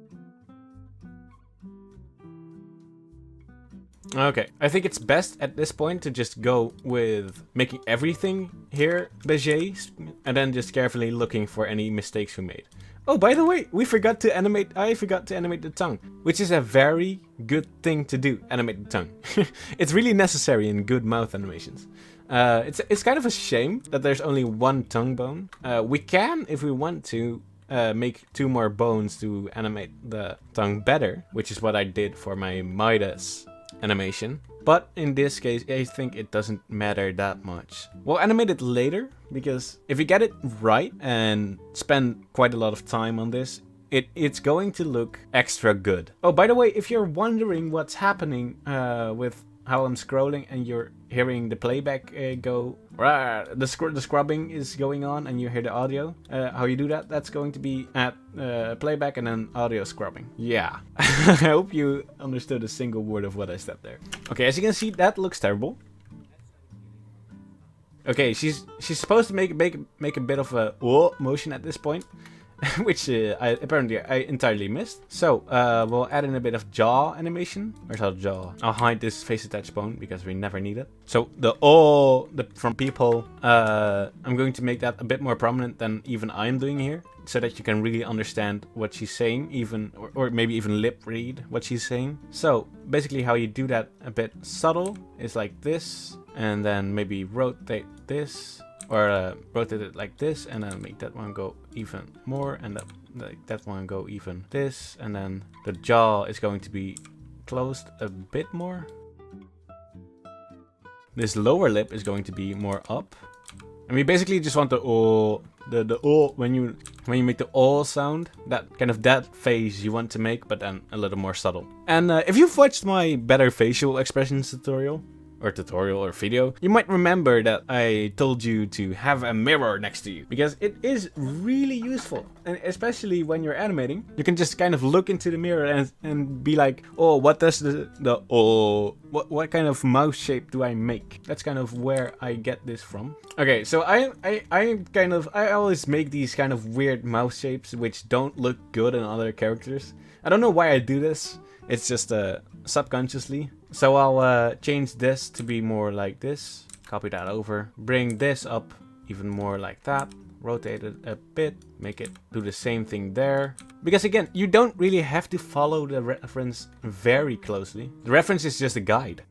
Okay, I think it's best at this point to just go with making everything here Bezier, and then just carefully looking for any mistakes we made. Oh, by the way, I forgot to animate the tongue, which is a very good thing to do, animate the tongue. It's really necessary in good mouth animations. It's kind of a shame that there's only one tongue bone. We can, if we want to, make 2 more bones to animate the tongue better, which is what I did for my Midas animation. But in this case, I think it doesn't matter that much. We'll animate it later, because if you get it right and spend quite a lot of time on this, it's going to look extra good. Oh, by the way, if you're wondering what's happening with how I'm scrolling and you're hearing the playback go, the scrubbing is going on and you hear the audio, how you do that, that's going to be at playback and then audio scrubbing. Yeah, I hope you understood a single word of what I said there. Okay, as you can see, that looks terrible. Okay, she's supposed to make a bit of a motion at this point, which I entirely missed. So we'll add in a bit of jaw animation. Where's our jaw? I'll hide this face attach bone because we never need it. So from people, I'm going to make that a bit more prominent than even I'm doing here, so that you can really understand what she's saying, even or maybe even lip read what she's saying. So basically how you do that a bit subtle is like this, and then maybe rotate this, or rotate it like this, and then make that one go even more, and that one go even this, and then the jaw is going to be closed a bit more. This lower lip is going to be more up. And we basically just want the oh, the oh, when you make the oh sound, that face you want to make, but then a little more subtle. And if you've watched my better facial expressions tutorial or video, you might remember that I told you to have a mirror next to you, because it is really useful, and especially when you're animating, you can just kind of look into the mirror and be like, oh, what does what kind of mouth shape do I make? That's kind of where I get this from. Okay, so I always make these kind of weird mouth shapes which don't look good in other characters. I don't know why I do this. It's just subconsciously. So I'll change this to be more like this. Copy that over. Bring this up even more like that. Rotate it a bit. Make it do the same thing there. Because again, you don't really have to follow the reference very closely. The reference is just a guide.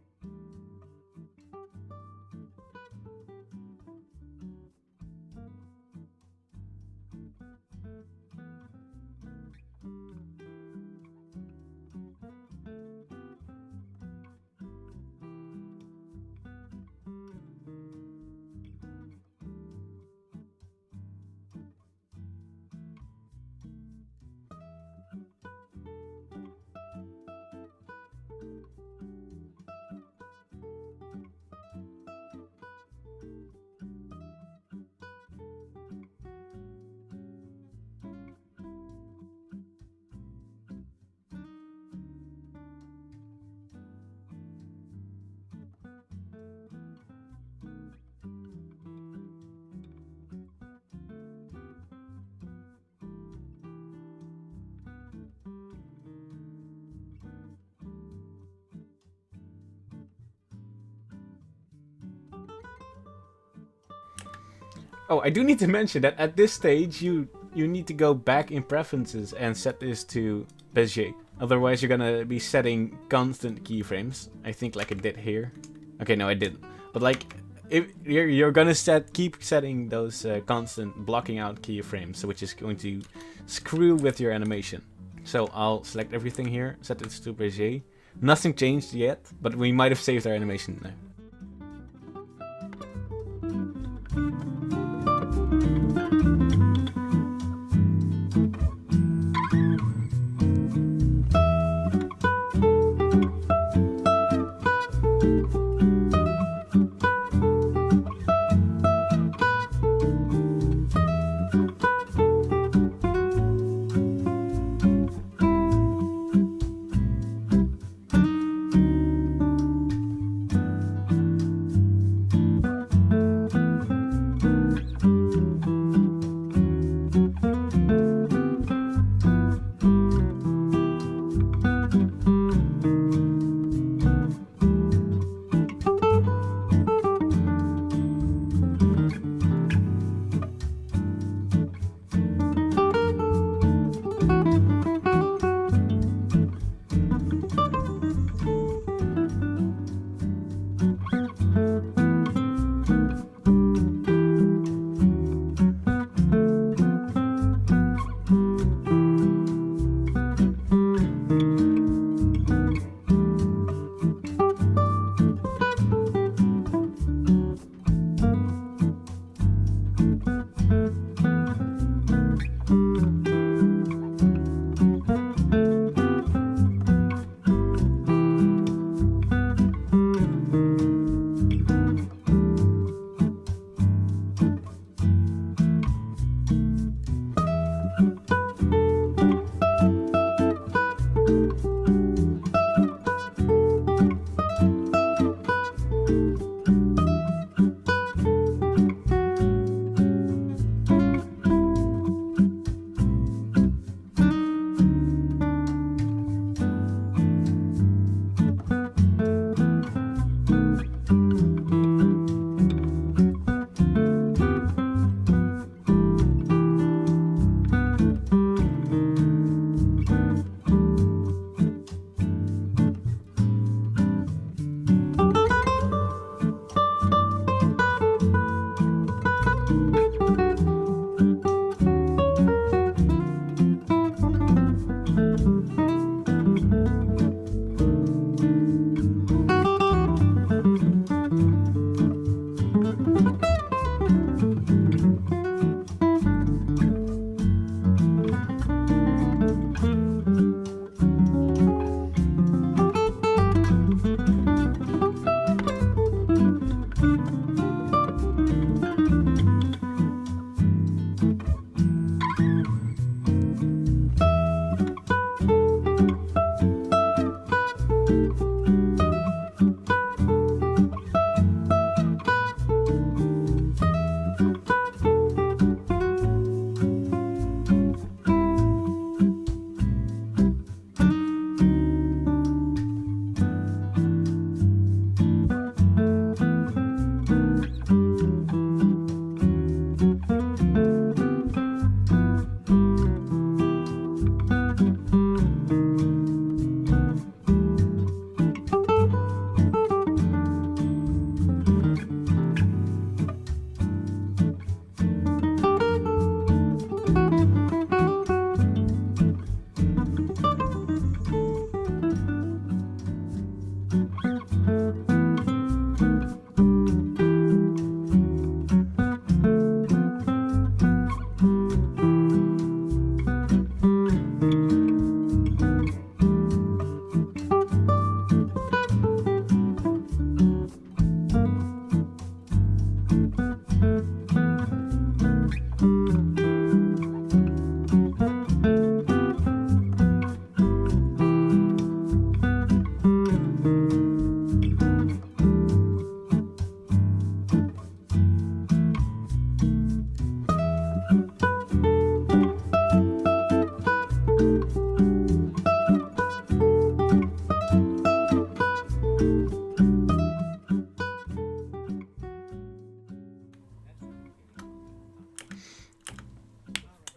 Oh, I do need to mention that at this stage you need to go back in preferences and set this to Bezier. Otherwise you're gonna be setting constant keyframes. I think like I did here. Okay, no I didn't. But like, if you're gonna keep setting those constant blocking out keyframes, which is going to screw with your animation. So I'll select everything here, set this to Bezier. Nothing changed yet, but we might have saved our animation there.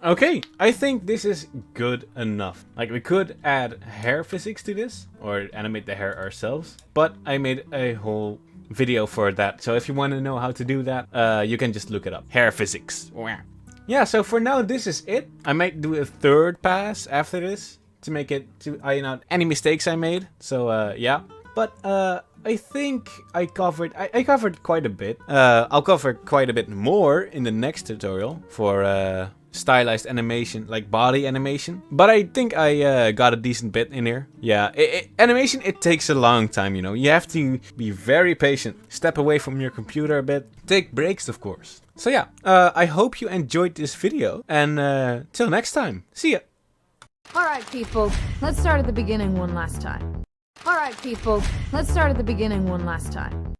Okay, I think this is good enough. Like, we could add hair physics to this, or animate the hair ourselves, but I made a whole video for that, so if you want to know how to do that, you can just look it up. Hair physics. Yeah, so for now this is it. I might do a third pass after this to make it, to iron out any mistakes I made, so yeah. But I think I covered quite a bit. I'll cover quite a bit more in the next tutorial for stylized animation, like body animation. But I think I got a decent bit in here. Yeah, animation, it takes a long time, you know. You have to be very patient. Step away from your computer a bit. Take breaks, of course. So yeah, I hope you enjoyed this video. And till next time, see ya. Alright, people, let's start at the beginning one last time. Alright, people, let's start at the beginning one last time.